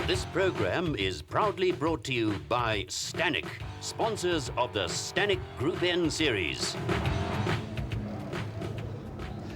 This program is proudly brought to you by Stanek, sponsors of the Stanek Group N series.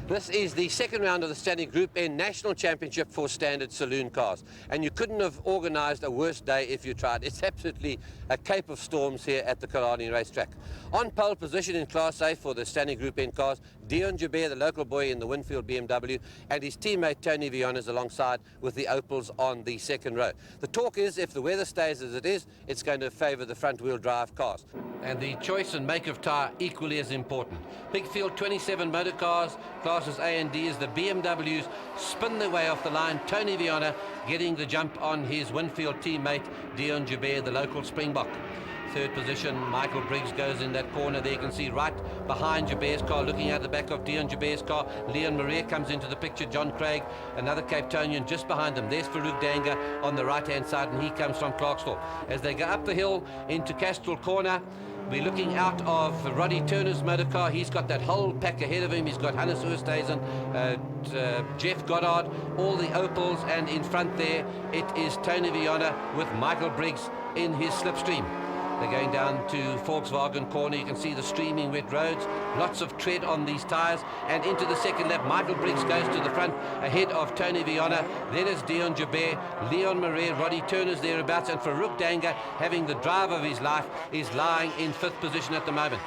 This is the second round of the Stanek Group N National Championship for standard saloon cars. And you couldn't have organised a worse day if you tried. It's absolutely a cape of storms here at the Killarney racetrack. On pole position in Class A for the Stanek Group N cars, Dion Jabir, the local boy in the Winfield BMW, and his teammate Tony Vianas alongside with the Opals on the second row. The talk is, if the weather stays as it is, it's going to favour the front-wheel drive cars. And the choice and make of tyre equally as important. Big field 27 motor cars, classes A and D, as the BMWs spin their way off the line. Tony Viana getting the jump on his Winfield teammate Dion Jabir, the local Springbok. Third position, Michael Briggs goes in that corner there. You can see right behind Jabir's car, looking out the back of Dion Jabir's car, Leon Maria comes into the picture, John Craig, another Cape Townian just behind him. There's Farouk Danga on the right-hand side, and he comes from Clarksville. As they go up the hill into Castrol Corner, we're looking out of Roddy Turner's motor car. He's got that whole pack ahead of him. He's got Hannes Oosthuizen, Jeff Goddard, all the Opals, and in front there it is Tony Viana with Michael Briggs in his slipstream. They're going down to Volkswagen Corner. You can see the streaming wet roads, lots of tread on these tyres, and into the second lap Michael Briggs goes to the front ahead of Tony Viana. Then it's Dion Jabir, Leon Marais, Roddy Turner's thereabouts, and Farouk Danga, having the drive of his life, is lying in fifth position at the moment.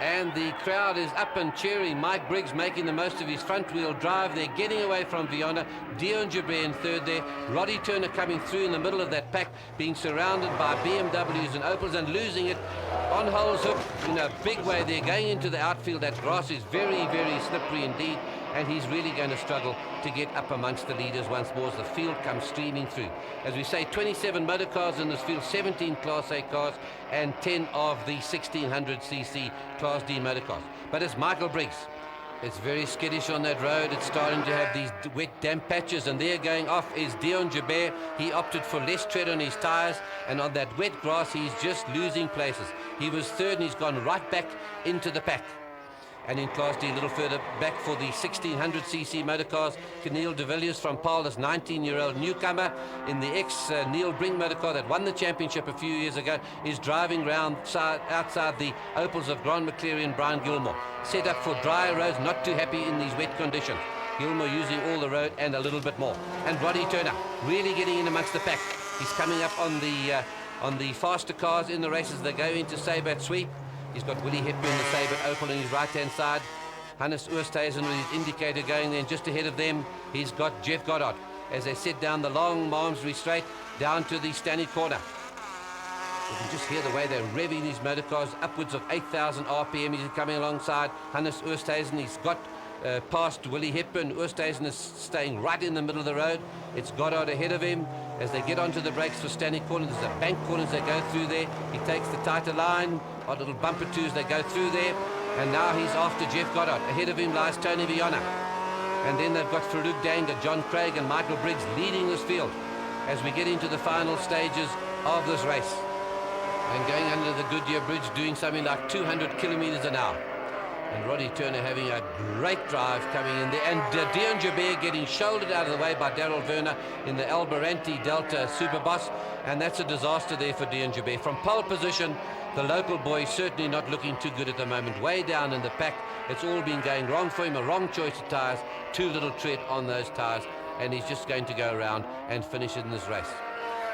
And the crowd is up and cheering. Mike Briggs making the most of his front-wheel drive. They're getting away from Viana. Dion Jabir in third there. Roddy Turner coming through in the middle of that pack, being surrounded by BMWs and Opals and losing it on Hole's Hook in a big way. They're going into the outfield. That grass is very, very slippery indeed, and he's really going to struggle to get up amongst the leaders once more as the field comes streaming through. As we say, 27 motor cars in this field, 17 Class A cars, and 10 of the 1600cc Class D motor cars. But it's Michael Briggs. It's very skittish on that road. It's starting to have these wet, damp patches, and there going off is Dion Jabir. He opted for less tread on his tyres, and on that wet grass, he's just losing places. He was third, and he's gone right back into the pack. And in Class D, a little further back for the 1600cc motor cars, Neil de Villiers from Paul, this 19-year-old newcomer in the ex-Neil Brink motor car that won the championship a few years ago, is driving round outside the Opals of Grant McCleary and Brian Gilmore. Set up for drier roads, not too happy in these wet conditions. Gilmore using all the road and a little bit more. And Roddy Turner really getting in amongst the pack. He's coming up on the faster cars in the races. They go into Sabat Sweep. He's got Willie Hepburn, the Sabre Opal, on his right-hand side. Hannes Oosthuizen with his indicator going there, and just ahead of them, he's got Jeff Goddard as they set down the long Malmesbury Straight down to the Stanley Corner. You can just hear the way they're revving these motor cars, upwards of 8,000 RPM. He's coming alongside Hannes Oosthuizen. He's got past Willie Hepburn. Oosthuizen is staying right in the middle of the road. It's Goddard ahead of him as they get onto the brakes for Stanley Corner. There's a bank corner as they go through there. He takes the tighter line, odd little bumper twos, they go through there, and now he's after Jeff Goddard. Ahead of him lies Tony Viana, and then they've got Farouk Danga, John Craig and Michael Briggs leading this field as we get into the final stages of this race, and going under the Goodyear Bridge doing something like 200 kilometers an hour. And Roddy Turner having a great drive coming in there, and Dion Jabir getting shouldered out of the way by Daryl Werner in the Albaranti Delta Superboss, and that's a disaster there for Dion Jabir. From pole position, the local boy is certainly not looking too good at the moment. Way down in the pack, it's all been going wrong for him, a wrong choice of tyres, too little tread on those tyres, and he's just going to go around and finish in this race.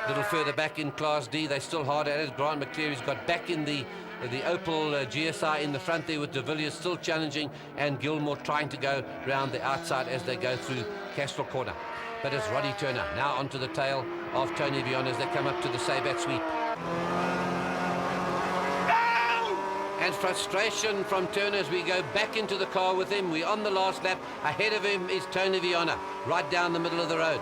A little further back in Class D, they're still hard at it. Grant McCleary's got back in the Opel GSI in the front there with de Villiers still challenging, and Gilmore trying to go round the outside as they go through Castrol Corner. But it's Roddy Turner now onto the tail of Tony Viana as they come up to the Sabat Sweep. And frustration from Turner as we go back into the car with him. We're on the last lap. Ahead of him is Tony Viana, right down the middle of the road.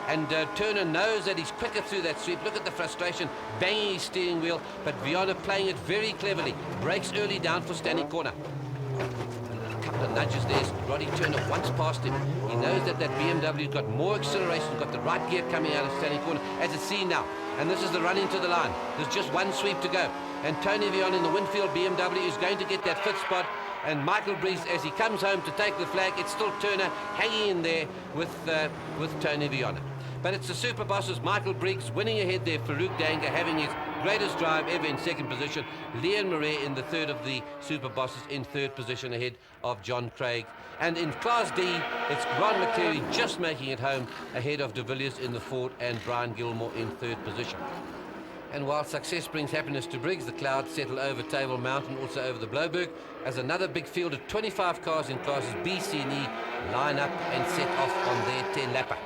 And Turner knows that he's quicker through that sweep. Look at the frustration, banging his steering wheel, but Viana playing it very cleverly. Brakes early down for Stanley Corner. A couple of nudges there. Roddy Turner once past him. He knows that that BMW's got more acceleration, got the right gear coming out of Stanley Corner, as it's seen now. And this is the run into the line. There's just one sweep to go. And Tony Viana in the Winfield BMW is going to get that fifth spot And Michael Briggs, as he comes home to take the flag, it's still Turner hanging in there with Tony Viana. But it's the Super Bosses, Michael Briggs winning ahead there, Farouk Danga having his greatest drive ever in second position, Leon Marais in the third of the Super Bosses in third position ahead of John Craig. And in Class D, it's Grant McCleary just making it home ahead of De Villiers in the fourth and Brian Gilmore in third position. And while success brings happiness to Briggs, the clouds settle over Table Mountain, also over the Bloberg, as another big field of 25 cars in classes B, C and E line up and set off on their 10-lapper.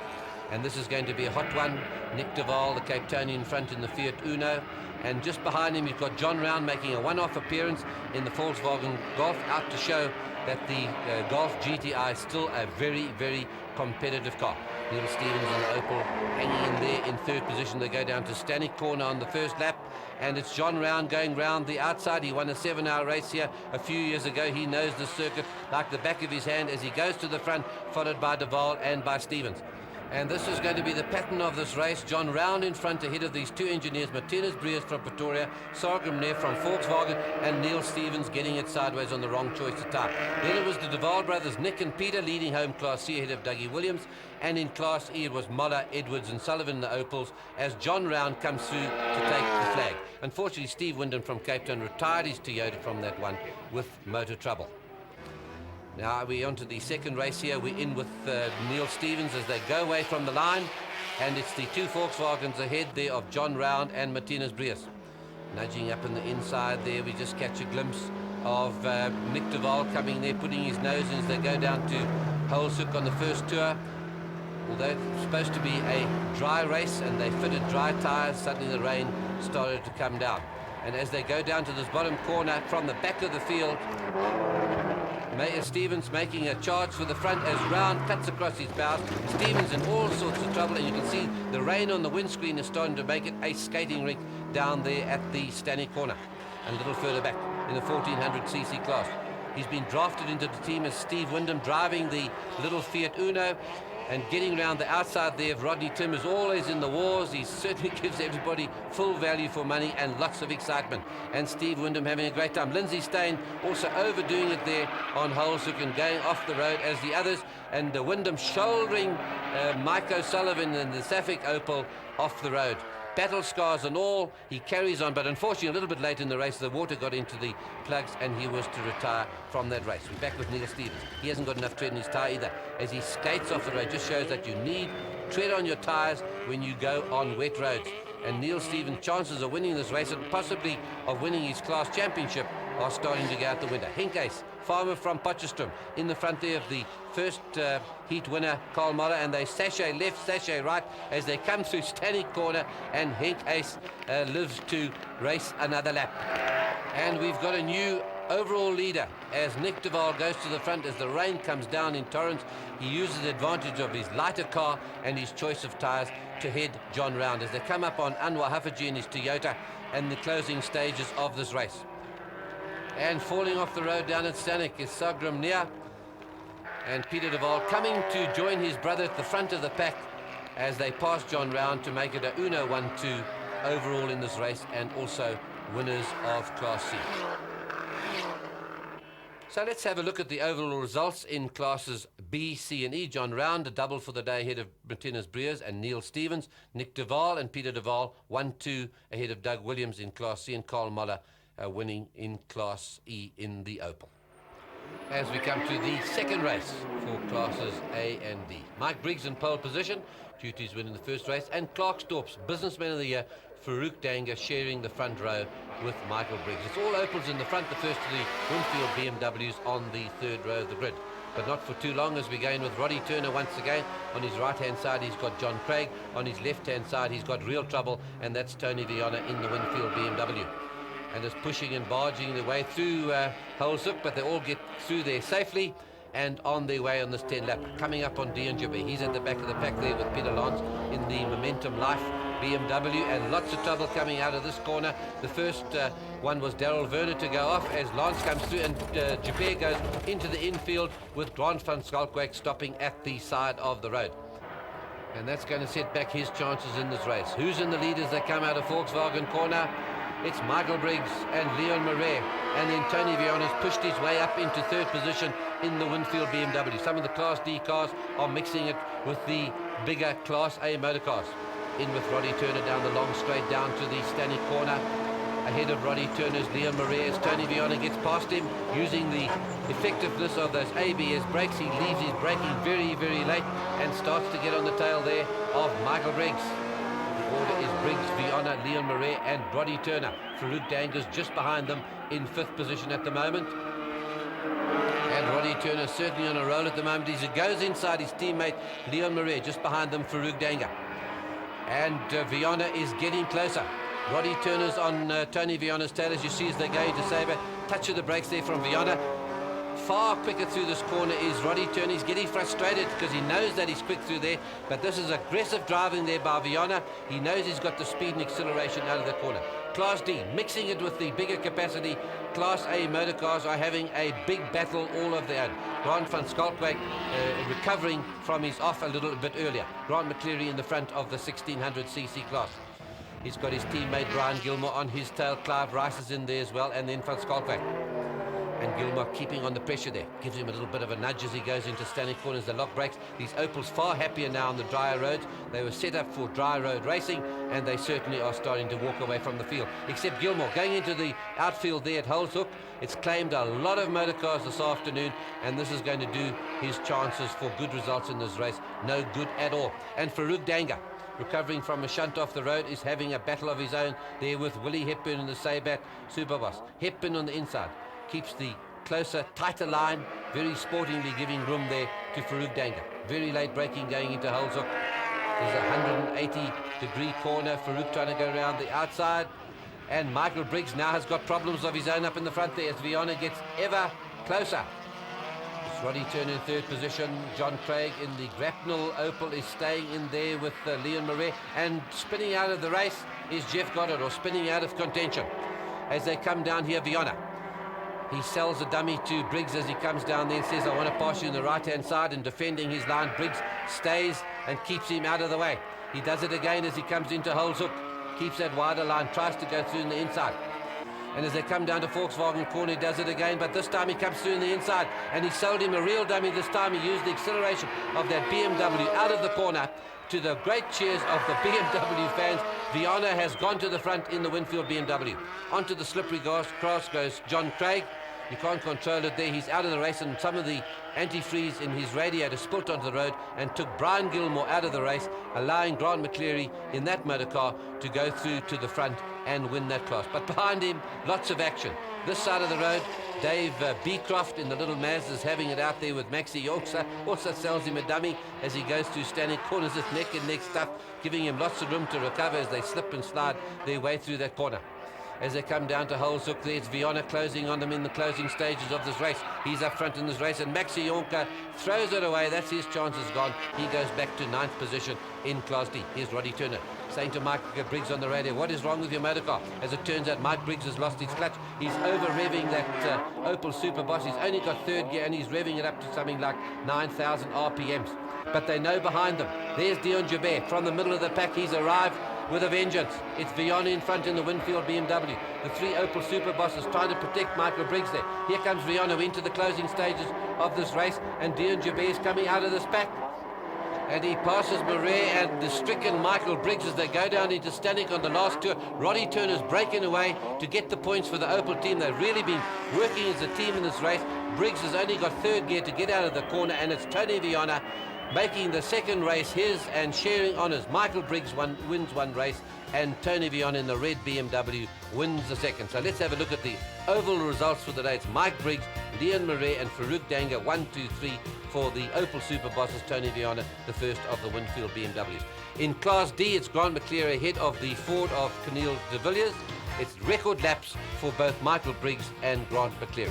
And this is going to be a hot one. Nick Duval, the Cape Townian, in front in the Fiat Uno. And just behind him, you've got John Round making a one-off appearance in the Volkswagen Golf, out to show that the Golf GTI is still a very, very competitive car. Neil Stevens and the Opel hanging in there in third position. They go down to Stanek Corner on the first lap, and it's John Round going round the outside. He won a 7-hour race here a few years ago. He knows the circuit like the back of his hand as he goes to the front, followed by Duval and by Stevens. And this is going to be the pattern of this race. John Round in front ahead of these two engineers, Martinez Breers from Pretoria, Sargrim Neff from Volkswagen, and Neil Stevens getting it sideways on the wrong choice of tire. Then it was the Duval brothers, Nick and Peter, leading home Class C ahead of Dougie Williams. And in Class E it was Moller, Edwards and Sullivan, the Opels, as John Round comes through to take the flag. Unfortunately, Steve Wyndham from Cape Town retired his Toyota from that one with motor trouble. Now we're on to the second race here. We're in with Neil Stevens as they go away from the line, and it's the two Volkswagens ahead there of John Round and Martinez Breers. Nudging up in the inside there, we just catch a glimpse of Nick Duval coming there, putting his nose in as they go down to Holshoek on the first tour. Although it's supposed to be a dry race and they fitted dry tyres, suddenly the rain started to come down. And as they go down to this bottom corner from the back of the field, Stevens making a charge for the front as Round cuts across his bows. Stevens in all sorts of trouble, and you can see the rain on the windscreen is starting to make it a skating rink down there at the Stanek Corner. And a little further back in the 1400cc class, he's been drafted into the team as Steve Wyndham, driving the little Fiat Uno and getting around the outside there of Rodney Tim, is always in the wars. He certainly gives everybody full value for money and lots of excitement. And Steve Wyndham having a great time. Lindsay Steyn also overdoing it there on Holshoek and going off the road as the others. And Wyndham shouldering Mike O'Sullivan and the Suffolk Opel off the road. Battle scars and all, he carries on, but unfortunately a little bit late in the race the water got into the plugs and he was to retire from that race. We're back with Neil Stevens. He hasn't got enough tread in his tyre either as he skates off the road. Just shows that you need tread on your tyres when you go on wet roads. And Neil Stevens' chances of winning this race and possibly of winning his class championship are starting to go out the window. Henk Ace, farmer from Potchefstroom, in the front there of the first heat winner, Carl Moller, and they sachet left, sachet right as they come through Stanek Corner, and Henk Ace lives to race another lap. And we've got a new overall leader as Nick Duval goes to the front as the rain comes down in torrents. He uses advantage of his lighter car and his choice of tyres to head John Round as they come up on Anwar Hafaji in his Toyota and the closing stages of this race. And falling off the road down at Stanek is Sargrim Neff, and Peter Duval coming to join his brother at the front of the pack as they pass John Round to make it a Uno 1-2 overall in this race, and also winners of Class C. So let's have a look at the overall results in classes B, C and E. John Round, a double for the day ahead of Martinez Breers and Neil Stevens. Nick Duval and Peter Duval 1-2 ahead of Doug Williams in Class C, and Carl Moller winning in Class E in the Opel. As we come to the second race for classes A and D, Mike Briggs in pole position due to his win in the first race, and Klerksdorp's Businessman of the Year, Farouk Danga, sharing the front row with Michael Briggs. It's all Opels in the front, the first of the Winfield BMWs on the third row of the grid. But not for too long, as we go in with Roddy Turner once again. On his right-hand side, he's got John Craig. On his left-hand side, he's got real trouble, and that's Tony Viana in the Winfield BMW. And is pushing and barging their way through Holshoek, but they all get through there safely and on their way on this 10 lap. Coming up on Dion Jabber. He's at the back of the pack there with Peter Lance in the Momentum Life BMW, and lots of trouble coming out of this corner. The first one was Daryl Werner to go off as Lance comes through, and Jabber goes into the infield with Grant van Schalkwyk stopping at the side of the road. And that's going to set back his chances in this race. Who's in the lead as they come out of Volkswagen corner? It's Michael Briggs and Leon Marais, and then Tony Viana's pushed his way up into third position in the Winfield BMW. Some of the Class D cars are mixing it with the bigger Class A motor cars. In with Roddy Turner down the long straight down to the Stanley corner. Ahead of Roddy Turner's Leon Marais as Tony Viana gets past him using the effectiveness of those ABS brakes. He leaves his braking very, very late and starts to get on the tail there of Michael Briggs. The order is Briggs, Viana, Leon Marais and Roddy Turner. Farouk Danger's just behind them in fifth position at the moment. And Roddy Turner certainly on a roll at the moment. He goes inside his teammate Leon Marais, just behind them Farouk Danger. And Viana is getting closer. Roddy Turner's on Tony Viana's tail, as you see as they go into Sabre. Touch of the brakes there from Viana. Far quicker through this corner is Roddy Turner. He's getting frustrated because he knows that he's quick through there, but this is aggressive driving there by Viana. He knows he's got the speed and acceleration out of the corner. Class D, mixing it with the bigger capacity Class A motor cars, are having a big battle all of their own. Grant van Schalkwyk recovering from his off a little bit earlier. Grant McCleary in the front of the 1600cc class. He's got his teammate Brian Gilmore on his tail. Clive Rice is in there as well, and then van Schalkwyk. And Gilmore keeping on the pressure there. Gives him a little bit of a nudge as he goes into standing corners. The lock brakes. These Opels far happier now on the drier roads. They were set up for dry road racing, and they certainly are starting to walk away from the field. Except Gilmore going into the outfield there at Holeshoek. It's claimed a lot of motor cars this afternoon, and this is going to do his chances for good results in this race no good at all. And Farouk Danger, recovering from a shunt off the road, is having a battle of his own there with Willie Hepburn in the Sabat Superboss. Hepburn on the inside keeps the closer, tighter line, very sportingly giving room there to Farouk Danger. Very late braking going into Holeshoek. There's a 180-degree corner. Farouk trying to go around the outside. And Michael Briggs now has got problems of his own up in the front there as Viana gets ever closer. It's Roddy Turner in third position. John Craig in the Grapnel Opel is staying in there with Leon Marais. And spinning out of the race is Jeff Goddard, or spinning out of contention. As they come down here, Viana, he sells a dummy to Briggs as he comes down there and says, I want to pass you on the right-hand side, and defending his line, Briggs stays and keeps him out of the way. He does it again as he comes into Holeshoek, keeps that wider line, tries to go through in the inside. And as they come down to Volkswagen corner, he does it again, but this time he comes through in the inside, and he sold him a real dummy this time. He used the acceleration of that BMW out of the corner. To the great cheers of the BMW fans, Viana has gone to the front in the Winfield BMW. Onto the slippery grass goes John Craig. You can't control it there. He's out of the race, and some of the antifreeze in his radiator spilt onto the road and took Brian Gilmore out of the race, allowing Grant McCleary in that motor car to go through to the front and win that class. But behind him, lots of action. This side of the road, Dave Beecroft in the little Maz is having it out there with Maxi Yorkshire. Also sells him a dummy as he goes through standing corners with neck and neck stuff, giving him lots of room to recover as they slip and slide their way through that corner. As they come down to Holeshoek, there's Viana closing on them in the closing stages of this race. He's up front in this race, and Maxi Yonka throws it away. That's his chances gone. He goes back to ninth position in Class D. Here's Roddy Turner saying to Mike Briggs on the radio, what is wrong with your motor car? As it turns out, Mike Briggs has lost his clutch. He's over-revving that Opel Superboss. He's only got third gear, and he's revving it up to something like 9,000 RPMs. But they know behind them. There's Dion Joubert from the middle of the pack. He's arrived with a vengeance. It's Viana in front in the Winfield BMW. The three Opel Superbosses trying to protect Michael Briggs there. Here comes Viana into the closing stages of this race, and Dion Joubert is coming out of this pack. And he passes Marais and the stricken Michael Briggs as they go down into Stanek on the last tour. Roddy Turner's breaking away to get the points for the Opel team. They've really been working as a team in this race. Briggs has only got third gear to get out of the corner, and it's Tony Viana making the second race his and sharing honours. Michael Briggs wins one race, and Tony Viana in the red BMW wins the second. So let's have a look at the oval results for the day. It's Mike Briggs, Leon Marais and Farouk Danger, 1, 2, 3 for the Opel Superbosses. Tony Viana, the first of the Winfield BMWs. In Class D, it's Grant McCleary ahead of the Ford of Cornel de Villiers. It's record laps for both Michael Briggs and Grant McCleary.